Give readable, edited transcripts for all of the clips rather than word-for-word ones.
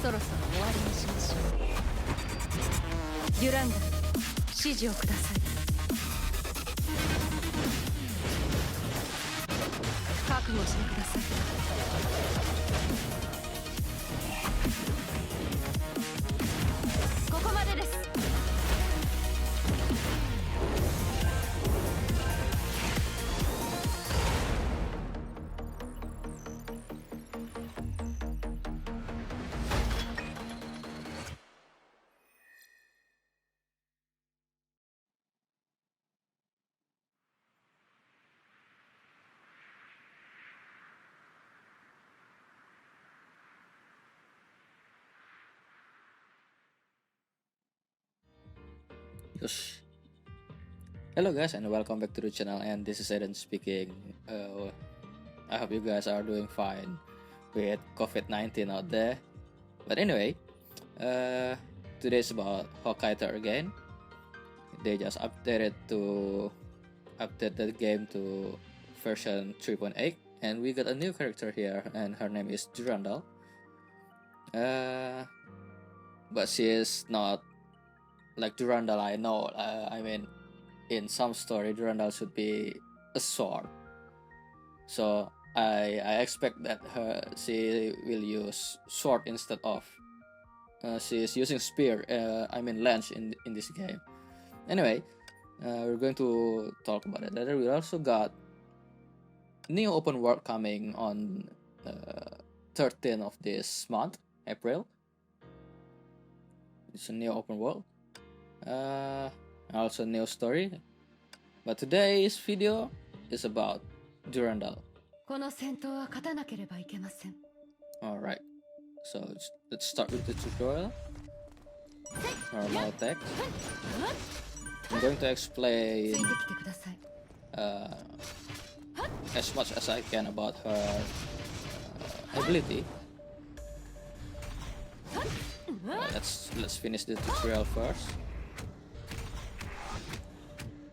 そろそろ終わりにしましょう。デュランダル、指示をください。覚悟してください。ここまでです。Yes. Hello guys and welcome back to the channel, and this is Eden speaking. I hope you guys are doing fine with COVID-19 out there. But anyway, today's about Houkai again. They just updated the game to version 3.8, and we got a new character here, and her name is Durandal. But she is not like Durandal I know. I mean, in some story, Durandal should be a sword. So I expect that she will use sword instead of she is using spear. I mean lance in this game. Anyway, we're going to talk about it later. We also got new open world coming on 13th of this month, April. It's a new open world. Also new story, but today's video is about Durandal. Alright, so let's start with the tutorial. Normal attack. I'm going to explain as much as I can about her ability. Let's finish the tutorial first.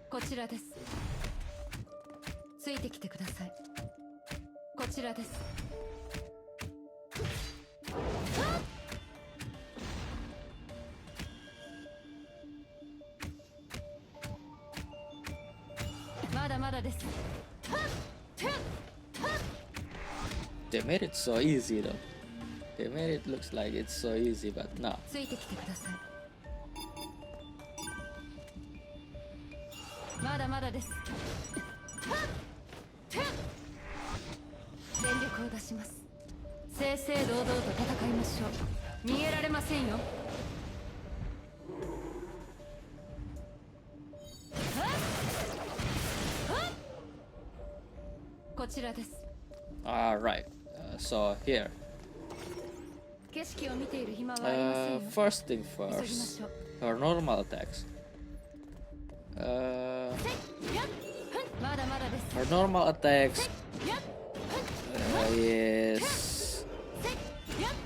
こちらです。ついてきてください。こちらです。まだまだです。They made it so easy though. They made it looks like it's so easy, but no. ついてきてください。まだまだです。全力を出します。正々堂々と戦いましょう。逃げられませんよ。こちらです。Alright, so here. 景色を見ている暇はありませんよ。First thing first, her normal attacks. Her normal attacks is,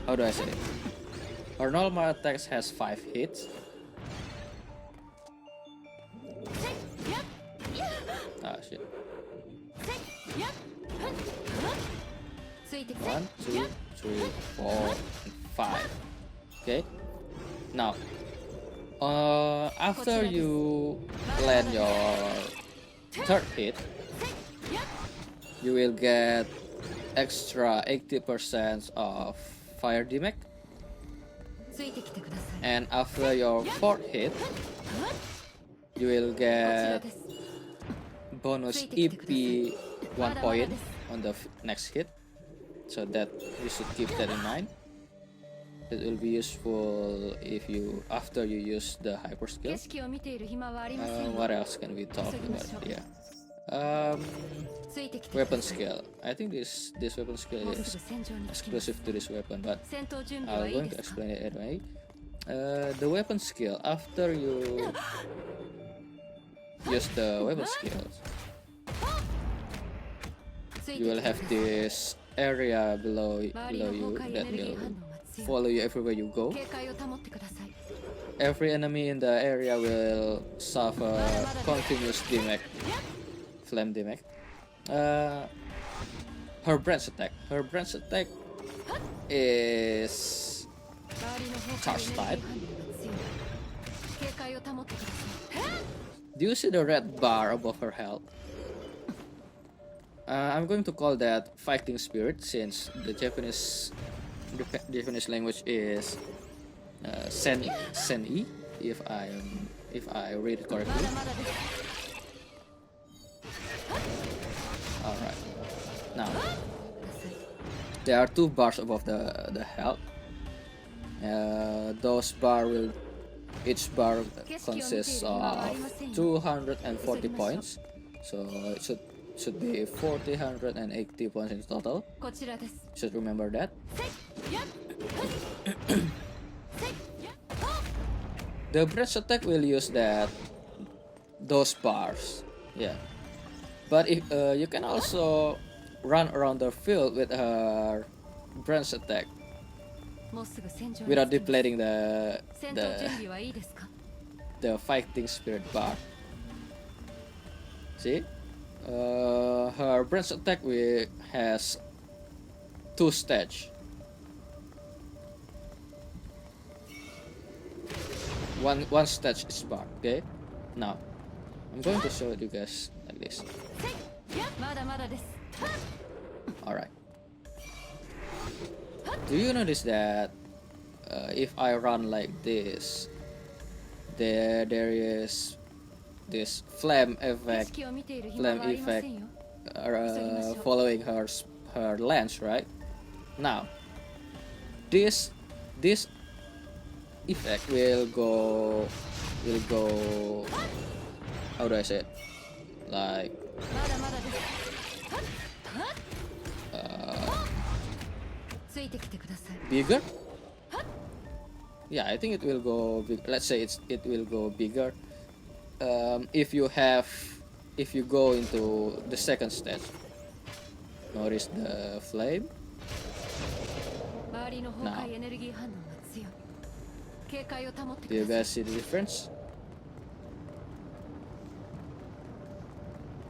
how do I say it? Her normal attacks has 5 hits. Ah shit. 1, 2, 3, 4, and 5. Okay. Now, after you land your third hit, you will get extra 80% of fire damage. And after your fourth hit, you will get bonus EP 1 point on the next hit. So that you should keep that in mind. It will be useful if you after you use the hyper skill. What else can we talk about? Yeah. Weapon skill. I think this weapon skill is exclusive to this weapon, but I'm going to explain it anyway. The weapon skill, after you use the weapon skills, you will have this area below you that will follow you everywhere you go. Every enemy in the area will suffer continuous damage, flame damage. Her branch attack. Her branch attack is charge type. 警戒を保ってください。 Do you see the red bar above her health? I'm going to call that fighting spirit since the Japanese language is Sen-i, if I read it correctly. Alright. Now there are two bars above the health. Those each bar consists of 240 points, so it should be 480 points in total. こちらです。 Should remember that. The branch attack will use those bars, yeah. But if you can also run around the field with her branch attack もうすぐ戦場に without 着きます。 depleting 戦闘準備はいいですか？ the fighting spirit bar. See, her branch attack has 2 stage. One stage is bar. Okay, now I'm going to show you guys like this. まだまだです。 Alright. Do you notice that if I run like this, there is this flame 景 effect 色を見ている暇はありませんよ。 following her lens, right? Now, this effect will go. How do I say it? Like まだまだです。ついてきてください。 bigger. Yeah, I think it will go big. Let's say it will go bigger if you go into the second stage. Notice the flame. 周りの崩壊エネルギー反応が強い。警戒を保って Do く you だ guys さい。 see the difference?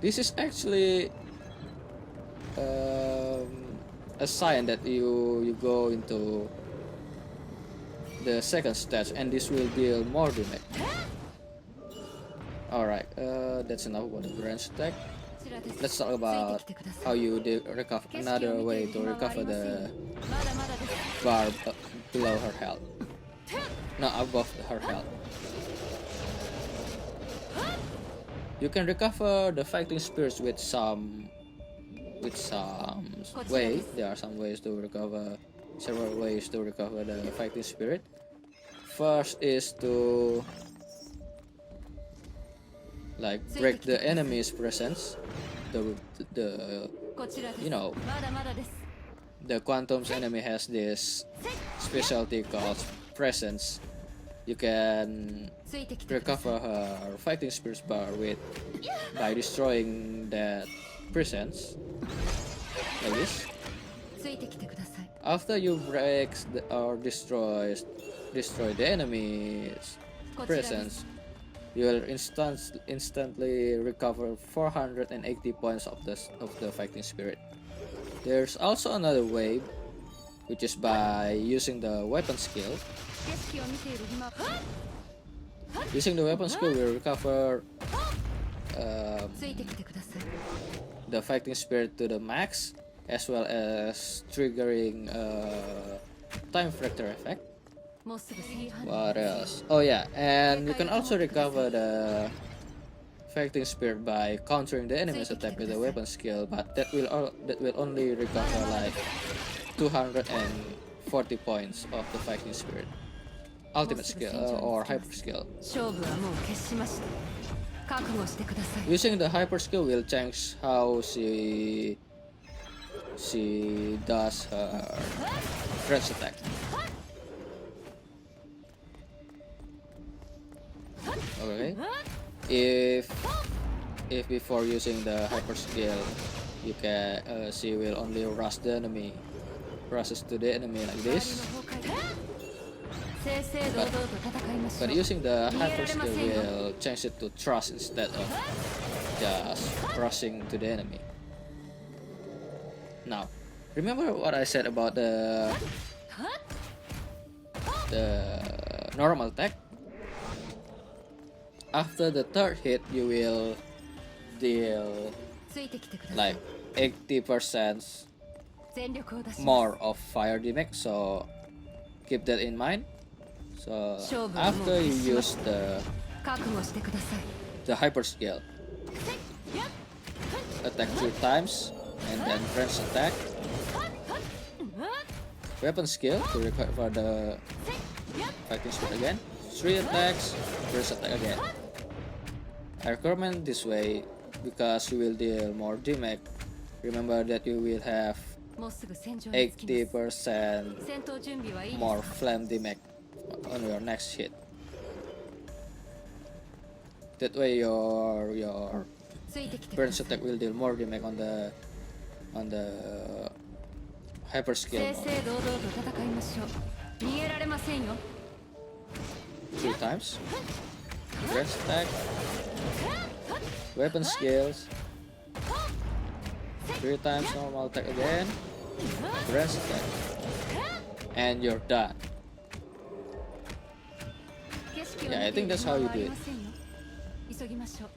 This is actually a sign that you go into the second stage and this will deal more damage. Alright, that's enough about the branch attack. こちらです。 Let's talk about ついてきてください。 how you recover 景色 another を見て way いる to 暇はあ recover りませんよ。 the まだまだです。 bar below her health. No, above her health. You can recover the fighting spirits with some way. There are some ways to recover, several ways to recover the fighting spirit. First is to like break the enemy's presence. The こちらです。 you know まだまだです。 the Quantum's enemy has this specialty called presence. You can ついてきてください。 recover her fighting spirits bar by destroying that presence like this. ついてきてください。 After you break or destroy the enemy's こちらです。 presence, you will instantly recover 480 points of the fighting spirit. There's also another way, which is by using the weapon skill. 景色を見ている暇。 Using the weapon skill will recover ついてきてください。 the fighting spirit to the max, as well as triggering time factor effect. もうすぐ戦反応。 What else? Oh yeah, and you can also recover the fighting spirit by countering the enemy's attack with the weapon skill, but that will only recover like 240 points of the fighting spirit. Ultimate skill or hyper skill. 勝負はもう決しました。覚悟してください。 Using the hyper skill will change how she does her range attack. Okay. If before using the hyper skill, you can she will only rush the enemy, rushes to the enemy like 周り this. の崩壊だ。正々堂々と戦いましょ But う。 using the hyper skill will change it to thrust instead of just rushing to the enemy. Now, remember what I said about the the normal attack. After the third hit, you will deal ついてきてください like 80% 全力を出します more of fire damage, so keep that in mind. So after you use 覚悟してください the hyper skill, attack 2 times and then range attack, weapon skill to recover the fighting speed again, 3 attacks, range attack again. I recommend this way because you will deal more damage. Remember that you will have もうすぐ戦場に着きます 80% 戦闘準備はいいです more か flame damage on your next hit. That way your ついてきてくだ burn さい attack will deal more damage on the hyper skill 正 mode. 々堂々と戦いましょう逃げられませんよ 2 times. Range attack. Weapon skills. 3 times normal attack again. Range attack. And you're done. 景色を Yeah, I 見て think いる that's 暇 how you はあ do り it. ませんよ急ぎましょう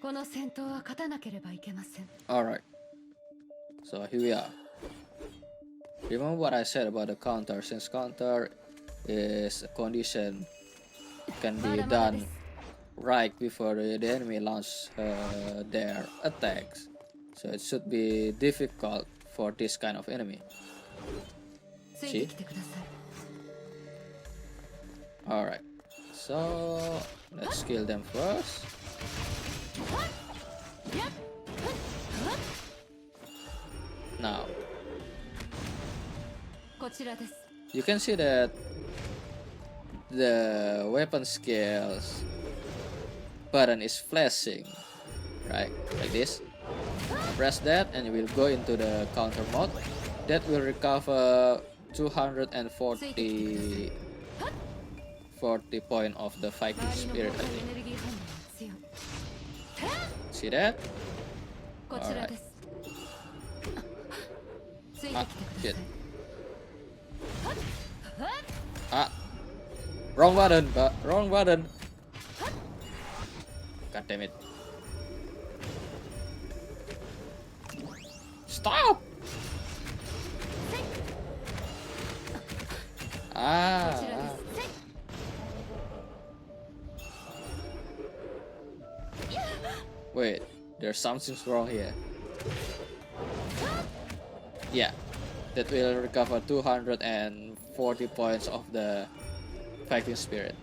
この戦闘は勝たなければいけません Alright. So here we are. Remember what I said about the counter, since counter is a condition can be done right before the enemy launch their attacks. So it should be difficult for this kind of enemy. ついてきてください Alright. So let's kill them first. Now こちらです you can see that the weapon skills button is flashing, right? Like this. Press that and you will go into the counter mode. That will recover 240 40 point of the fighting 周りの spirit, 方 I 向のエ think. ネルギー反応が強い See that? こちらですついて Ah, きて shit. ください Ah, wrong button, but wrong button. God damn it. Stop! Ah, こちらで ah. す Wait, there's something wrong here. Yeah, that will recover 240 points of the fighting spirit.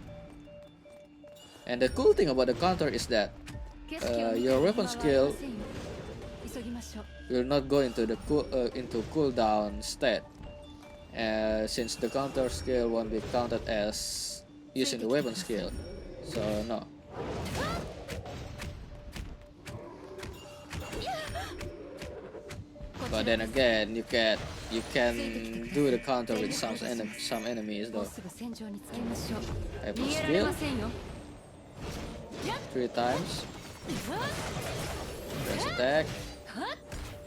And the cool thing about the counter is that 景色を見てい your る weapon 暇はあり skill ませんよ急ぎましょう will not go into the cooldown state, since the counter skill won't be counted as using the weapon skill. So no. But then again, you can do the counter with some enemies もう though. すぐ戦場に着きましょう Hyper 逃げられ skill ませんよ 3 times. Range attack.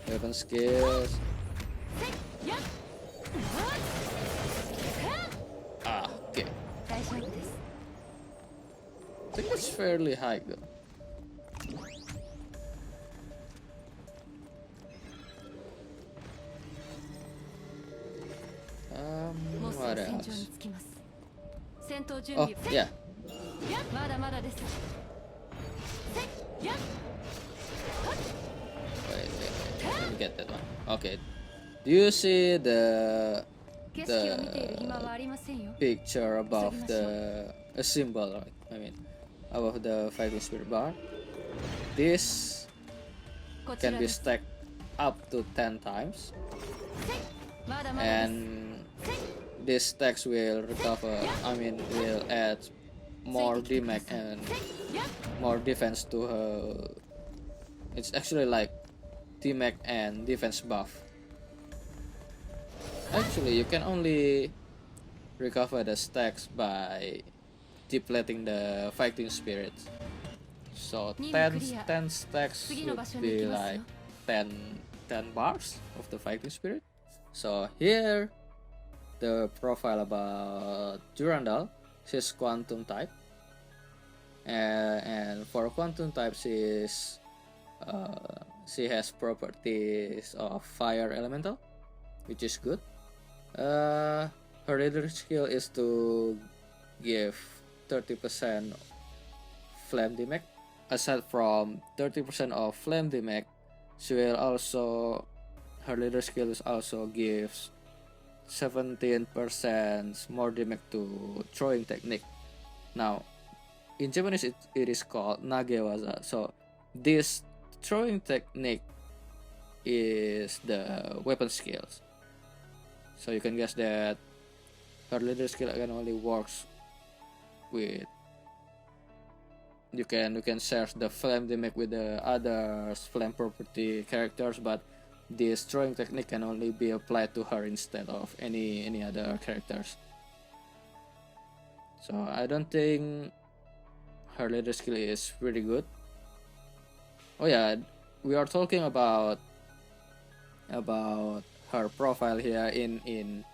Weapon skills. Ah, okay. 大丈夫です I think it's fairly high though. Um, もうすぐ what 戦場に else? 着きます戦闘準 Oh, 備 yeah. まだまだです Wait. Let me get that one. Okay. Do you see 景色を見ている暇はありませんよ picture above a symbol, right? I mean, above the fighting spirit bar? This こちら can で be す stacked up to 10 times, まだまだです and these stacks will will add more damage and more defense to her. It's actually like damage and defense buff. Actually, you can only recover the stacks by depleting the fighting spirits. So 10 stacks would be like 10 bars of the fighting spirit. So here the profile about Durandal. She's quantum type, and for quantum type, she has properties of fire elemental, which is good. Her leader skill is to give 30% flame damage. Aside from 30% of flame damage, she will also, her leader skill also gives 17% more damage to throwing technique. Now, in Japanese it is called nagewaza. So this throwing technique is the weapon skills. So you can guess that her leader skill can only works with, you can share the flame damage with the other flame property characters, but this throwing technique can only be applied to her instead of any other characters. So I don't think her leader skill is really good. Oh yeah, we are talking about her profile here in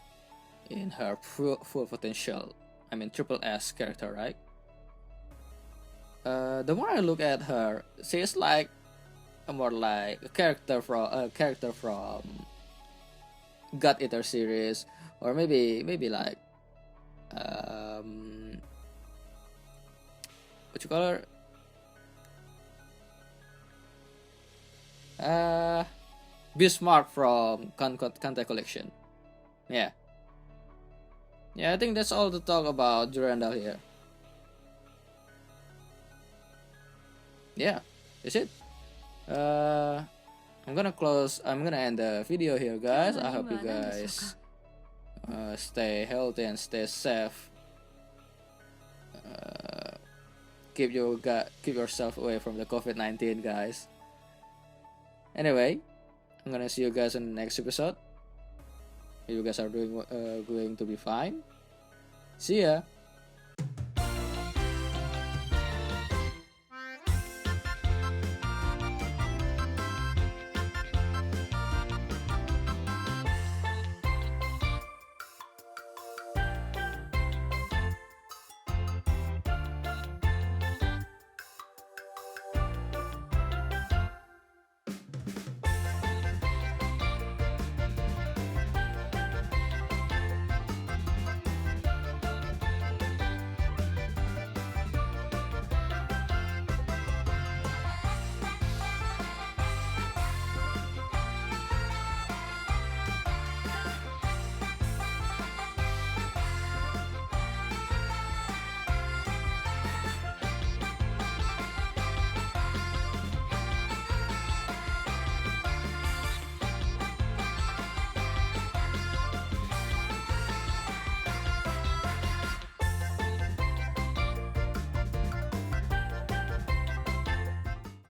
her full potential. I mean triple S character, right? The more I look at her, she's like more like a character from God Eater series, or maybe like what you call her? Bismarck from Kantai Collection. Yeah, I think that's all to talk about Durandal here. Yeah, that's it. I'm gonna end the video here, guys. I hope you guys stay healthy and stay safe. Keep yourself away from the COVID-19, guys. Anyway, I'm gonna see you guys in the next episode. You guys are going to be fine. See ya.